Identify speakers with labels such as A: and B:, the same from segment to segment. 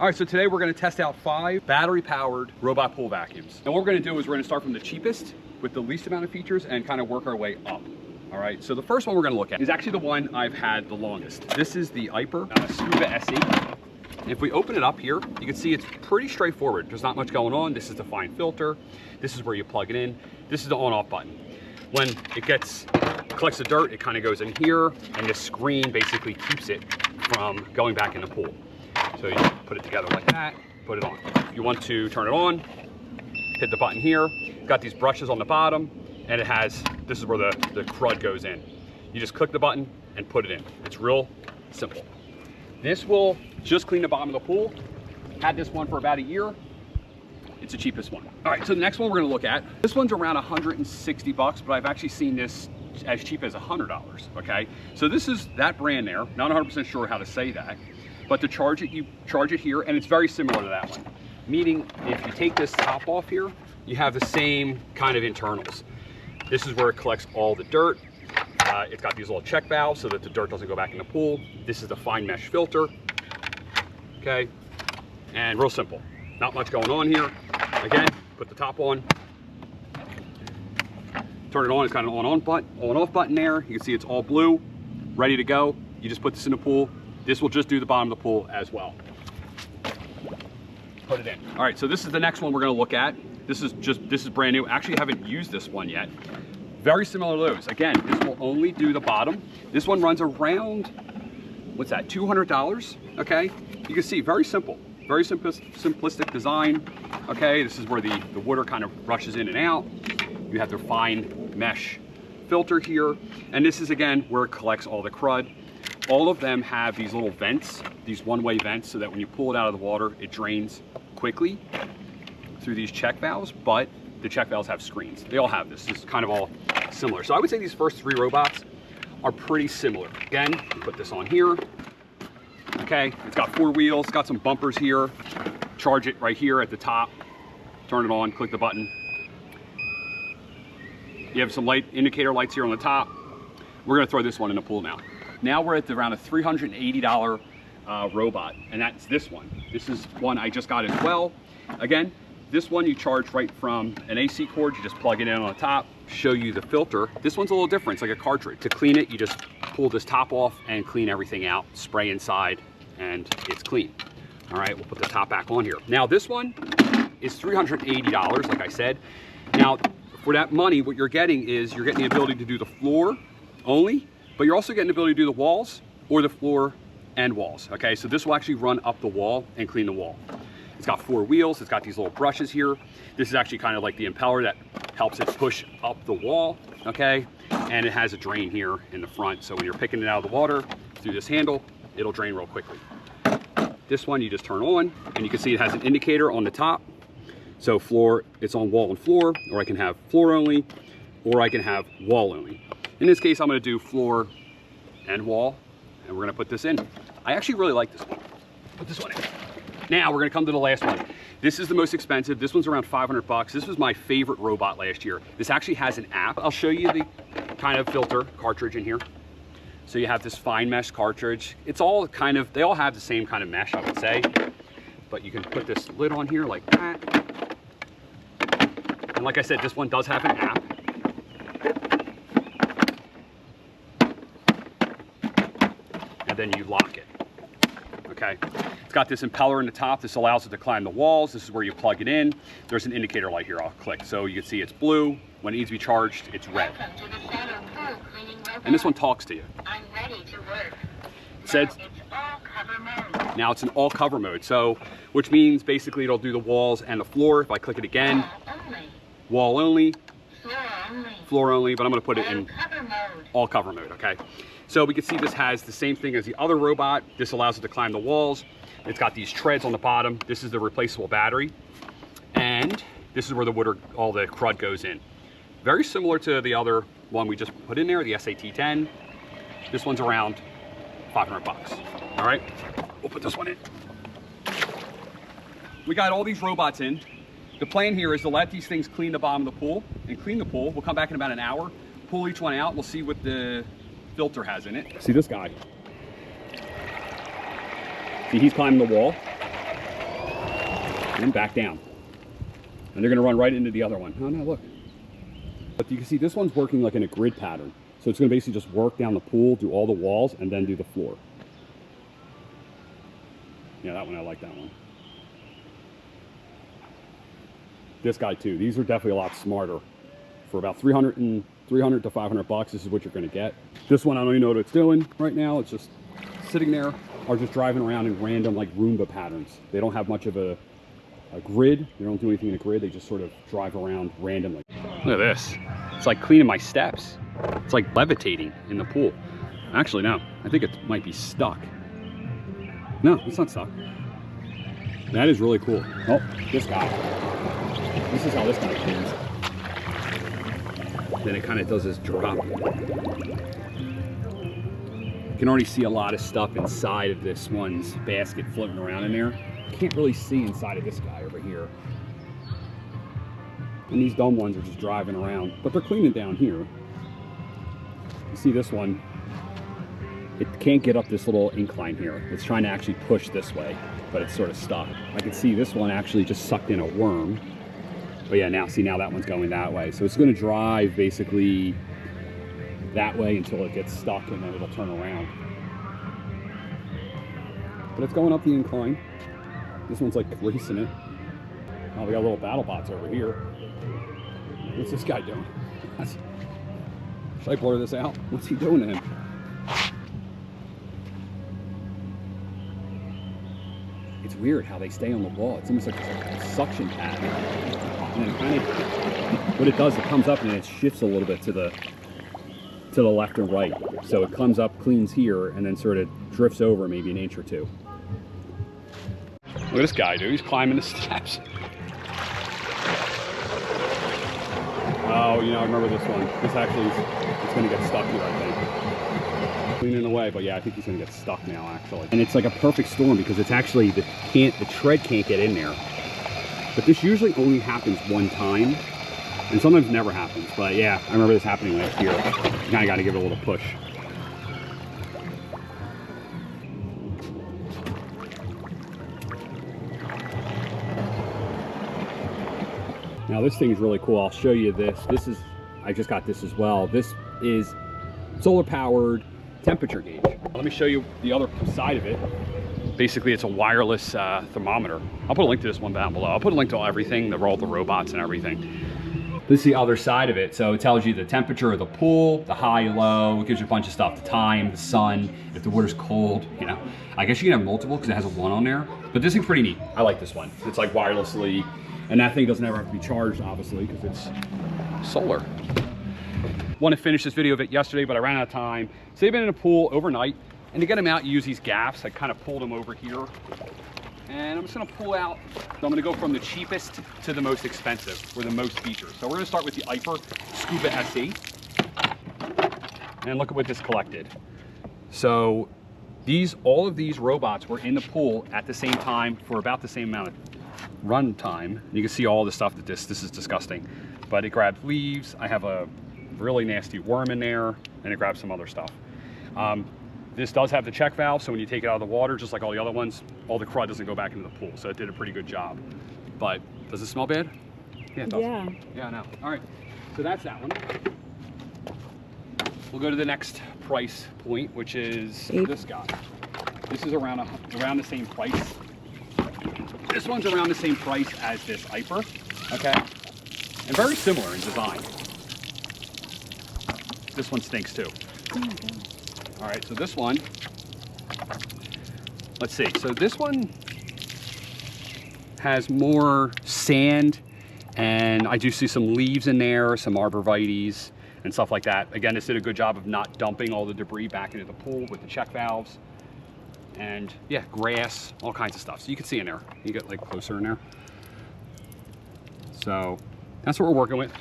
A: All right, so today we're gonna test out 5 battery-powered robot pool vacuums. And what we're gonna do is we're gonna start from the cheapest with the least amount of features and kind of work our way up. All right, so the first one we're gonna look at is actually the one I've had the longest. This is the Iper Scuba SE. If we open it up here, you can see it's pretty straightforward. There's not much going on. This is the fine filter. This is where you plug it in. This is the on-off button. When it collects the dirt, it kind of goes in here, and this screen basically keeps it from going back in the pool. So you put it together like that, put it on. If you want to turn it on, hit the button here. It's got these brushes on the bottom, and it has, this is where the crud goes in. You just click the button and put it in. It's real simple. This will just clean the bottom of the pool. Had this one for about a year. It's the cheapest one. All right, so the next one we're gonna look at, this one's around 160 bucks, but I've actually seen this as cheap as $100, okay? So this is that brand there. Not 100% sure how to say that, but to charge it, you charge it here, and it's very similar to that one. Meaning, if you take this top off here, you have the same kind of internals. This is where it collects all the dirt. It's got these little check valves so that the dirt doesn't go back in the pool. This is the fine mesh filter, okay? And real simple, not much going on here. Again, put the top on, turn it on, it's got an on-off button there. You can see it's all blue, ready to go. You just put this in the pool. This will just do the bottom of the pool as well. Put it in. All right, so this is the next one we're gonna look at. This is brand new. Actually, I haven't used this one yet. Very similar to those. Again, this will only do the bottom. This one runs around, what's that, $200, okay? You can see, very simple. Very simplistic design, okay? This is where the water kind of rushes in and out. You have their fine mesh filter here. And this is, again, where it collects all the crud. All of them have these little vents, these one-way vents, so that when you pull it out of the water, it drains quickly through these check valves, but the check valves have screens. They all have this. It's kind of all similar. So I would say these first 3 robots are pretty similar. Again, put this on here. Okay, it's got 4 wheels, it's got some bumpers here. Charge it right here at the top. Turn it on, click the button. You have some light indicator lights here on the top. We're gonna throw this one in the pool now. Now we're at around a $380 robot, and that's this one. This is one I just got as well. Again, this one you charge right from an AC cord. You just plug it in on the top, show you the filter. This one's a little different, it's like a cartridge. To clean it, you just pull this top off and clean everything out, spray inside, and it's clean. All right, we'll put the top back on here. Now this one is $380, like I said. Now, for that money, what you're getting is you're getting the ability to do the floor only, but you're also getting the ability to do the walls or the floor and walls, okay? So this will actually run up the wall and clean the wall. It's got 4 wheels, it's got these little brushes here. This is actually kind of like the impeller that helps it push up the wall, okay? And it has a drain here in the front, so when you're picking it out of the water through this handle, it'll drain real quickly. This one you just turn on, and you can see it has an indicator on the top. So floor, it's on wall and floor, or I can have floor only, or I can have wall only. In this case, I'm gonna do floor and wall, and we're gonna put this in. I actually really like this one. Put this one in. Now we're gonna come to the last one. This is the most expensive. This one's around 500 bucks. This was my favorite robot last year. This actually has an app. I'll show you the kind of filter cartridge in here. So you have this fine mesh cartridge. It's all kind of, they all have the same kind of mesh, I would say. But you can put this lid on here like that. And like I said, this one does have an app. And then you lock it, okay? It's got this impeller in the top. This allows it to climb the walls. This is where you plug it in. There's an indicator light here. I'll click. So you can see it's blue. When it needs to be charged, it's red. And this one talks to you. I'm ready to work. It says, now it's in all cover mode. So, which means basically it'll do the walls and the floor. If I click it again, wall only, floor only, but I'm gonna put it in all cover mode, okay? So we can see this has the same thing as the other robot. This allows it to climb the walls. It's got these treads on the bottom. This is the replaceable battery. And this is where the water, all the crud goes in. Very similar to the other one we just put in there, the SAT-10. This one's around 500 bucks. All right, we'll put this one in. We got all these robots in. The plan here is to let these things clean the bottom of the pool and clean the pool. We'll come back in about an hour, pull each one out. We'll see what the filter has in it. See this guy. See, he's climbing the wall. and then back down. And they're gonna run right into the other one. Oh no, look. But you can see this one's working like in a grid pattern. So it's gonna basically just work down the pool, do all the walls, and then do the floor. Yeah, that one, I like that one. This guy too. These are definitely a lot smarter. For about 300 to 500 bucks, this is what you're gonna get. This one, I don't even know what it's doing right now. It's just sitting there or just driving around in random like Roomba patterns. They don't have much of a grid. They don't do anything in a grid. They just sort of drive around randomly. Look at this. It's like cleaning my steps. It's like levitating in the pool. Actually, no. I think it might be stuck. No, it's not stuck. That is really cool. Oh, this guy. This is how this guy cleans. Then it kind of does this drop. You can already see a lot of stuff inside of this one's basket floating around in there. Can't really see inside of this guy over here. And these dumb ones are just driving around, but they're cleaning down here. You see this one, it can't get up this little incline here. It's trying to actually push this way, but it's sort of stuck. I can see this one actually just sucked in a worm. But yeah, now see, now that one's going that way. So it's gonna drive basically that way until it gets stuck and then it'll turn around. But it's going up the incline. This one's like racing it. Oh, we got little battle bots over here. What's this guy doing? Should I blur this out? What's he doing to him? It's weird how they stay on the wall. It's almost like a suction pad. And then kind of, what it does, it comes up and it shifts a little bit to the left and right. So it comes up, cleans here, and then sort of drifts over maybe an inch or two. Look at this guy, dude. He's climbing the steps. Oh, you know, I remember this one. This actually is going to get stuck here, I think. Cleaning away, but yeah, I think he's going to get stuck now, actually. And it's like a perfect storm because it's actually, the tread can't get in there. But this usually only happens one time, and sometimes never happens. But yeah, I remember this happening last year. You kind of got to give it a little push. Now this thing is really cool. I'll show you this. This is, I just got this as well. This is solar powered temperature gauge. Let me show you the other side of it. Basically, it's a wireless thermometer. I'll put a link to this one down below. I'll put a link to everything, all the robots and everything. This is the other side of it. So it tells you the temperature of the pool, the high, low. It gives you a bunch of stuff, the time, the sun, if the water's cold, you know. I guess you can have multiple because it has a one on there. But this thing's pretty neat. I like this one. It's like wirelessly, and that thing doesn't ever have to be charged, obviously, because it's solar. Want to finish this video of it yesterday, but I ran out of time. So they've been in a pool overnight. And to get them out, you use these gaffs. I kind of pulled them over here. And I'm just gonna pull out. So I'm gonna go from the cheapest to the most expensive, or the most features. So we're gonna start with the IPER Scuba SE. And look at what this collected. So all of these robots were in the pool at the same time for about the same amount of run time. You can see all the stuff that this is disgusting. But it grabs leaves. I have a really nasty worm in there, and it grabs some other stuff. This does have the check valve, so when you take it out of the water, just like all the other ones, all the crud doesn't go back into the pool. So it did a pretty good job. But does it smell bad? Yeah, it does.
B: Yeah.
A: Yeah, I know. All right, so that's that one. We'll go to the next price point, which is this guy. This is around the same price. This one's around the same price as this IPER, okay? And very similar in design. This one stinks too.
B: Oh my God.
A: All right, so this one, let's see. So this one has more sand, and I do see some leaves in there, some arborvitaes and stuff like that. Again, this did a good job of not dumping all the debris back into the pool with the check valves. And yeah, grass, all kinds of stuff. So you can see in there. You get like closer in there. So that's what we're working with.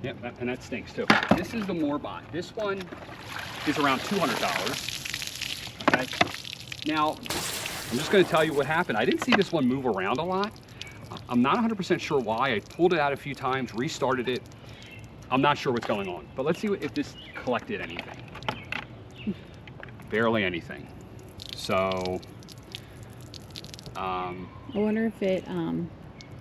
A: Yep, and that stinks too. This is the Moorbot. This one is around $200, okay? Now, I'm just gonna tell you what happened. I didn't see this one move around a lot. I'm not 100% sure why. I pulled it out a few times, restarted it. I'm not sure what's going on, but let's see if this collected anything. Barely anything. So,
B: I wonder if it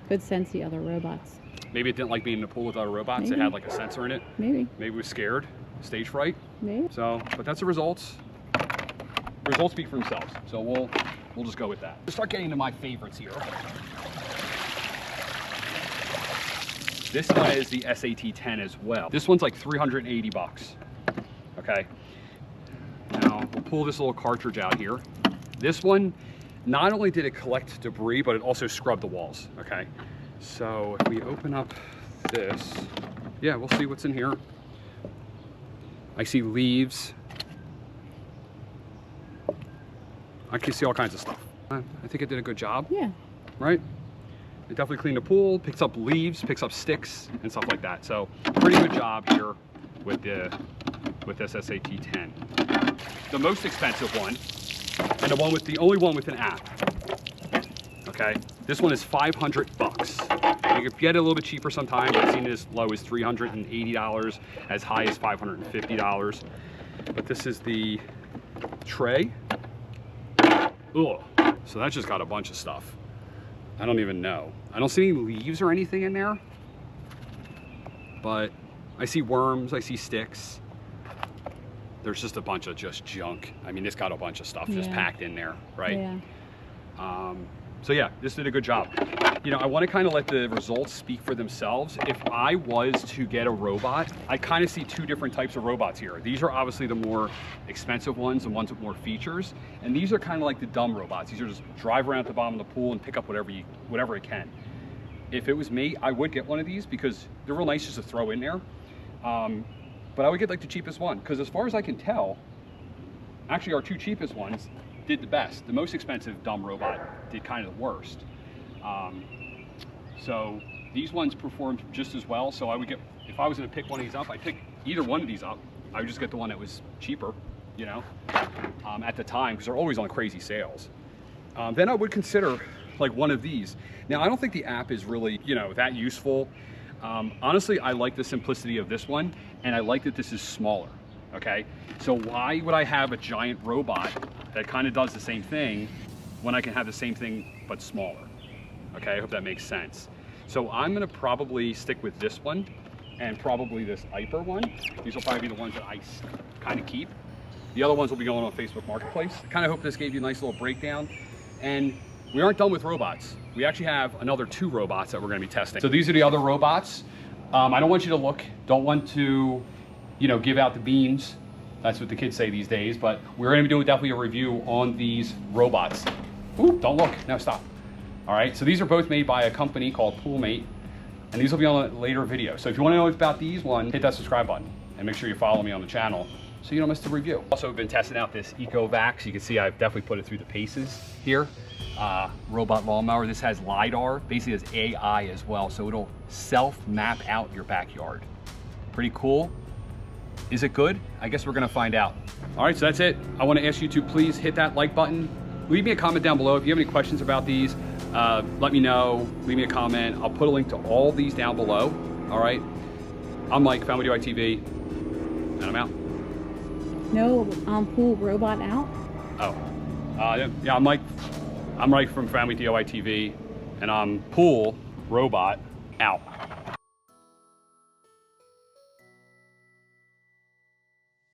B: could sense the other robots.
A: Maybe it didn't like being in the pool with other robots.
B: Maybe.
A: It had like a sensor in it.
B: Maybe.
A: Maybe it was scared, stage fright.
B: Maybe.
A: So, but that's the results. The results speak for themselves. So we'll just go with that. Let's start getting to my favorites here. This one is the SAT-10 as well. This one's like 380 bucks. Okay. Now we'll pull this little cartridge out here. This one, not only did it collect debris, but it also scrubbed the walls. Okay. So if we open up this, yeah, we'll see what's in here. I see leaves. I can see all kinds of stuff. I think it did a good job.
B: Yeah.
A: Right? It definitely cleaned the pool, picks up leaves, picks up sticks and stuff like that. So pretty good job here with this SAT-10. The most expensive one, and the only one with an app. Okay, this one is 500 bucks. You can get it a little bit cheaper sometimes. I've seen it as low as $380, as high as $550. But this is the tray. Ugh. So that just got a bunch of stuff. I don't even know. I don't see any leaves or anything in there, but I see worms, I see sticks. There's just a bunch of just junk. I mean, it's got a bunch of stuff just packed in there, right?
B: Yeah.
A: So yeah, this did a good job. You know, I want to kind of let the results speak for themselves. If I was to get a robot, I kind of see two different types of robots here. These are obviously the more expensive ones, the ones with more features. And these are kind of like the dumb robots. These are just drive around at the bottom of the pool and pick up whatever it can. If it was me, I would get one of these because they're real nice just to throw in there. But I would get like the cheapest one, because as far as I can tell, actually our two cheapest ones did the best. The most expensive dumb robot did kind of the worst. So these ones performed just as well. So I would get, if I was gonna pick one of these up, I'd pick either one of these up. I would just get the one that was cheaper, you know, at the time, because they're always on crazy sales. Then I would consider like one of these. Now, I don't think the app is really, you know, that useful. Honestly, I like the simplicity of this one, and I like that this is smaller, okay? So why would I have a giant robot that kind of does the same thing when I can have the same thing but smaller? Okay, I hope that makes sense. So I'm gonna probably stick with this one and probably this Iper one. These will probably be the ones that I kind of keep. The other ones will be going on Facebook Marketplace. I kind of hope this gave you a nice little breakdown. And we aren't done with robots. We actually have another 2 robots that we're gonna be testing. So these are the other robots. I don't want you to look, don't want to, you know, give out the beans. That's what the kids say these days, but we're gonna be doing definitely a review on these robots. Ooh, don't look, no, stop. All right, so these are both made by a company called Poolmate, and these will be on a later video. So if you wanna know about these ones, hit that subscribe button and make sure you follow me on the channel so you don't miss the review. Also been testing out this EcoVac. You can see I've definitely put it through the paces here. Robot lawnmower. This has LiDAR, basically has AI as well, so it'll self-map out your backyard. Pretty cool. Is it good? I guess we're gonna find out. All right, so that's it. I wanna ask you to please hit that like button. Leave me a comment down below. If you have any questions about these, let me know, leave me a comment. I'll put a link to all these down below, all right? I'm Mike, Family DIY TV, and I'm out.
B: No pool robot out?
A: Oh, yeah, I'm Mike from Family DIY TV, and I'm Pool Robot out.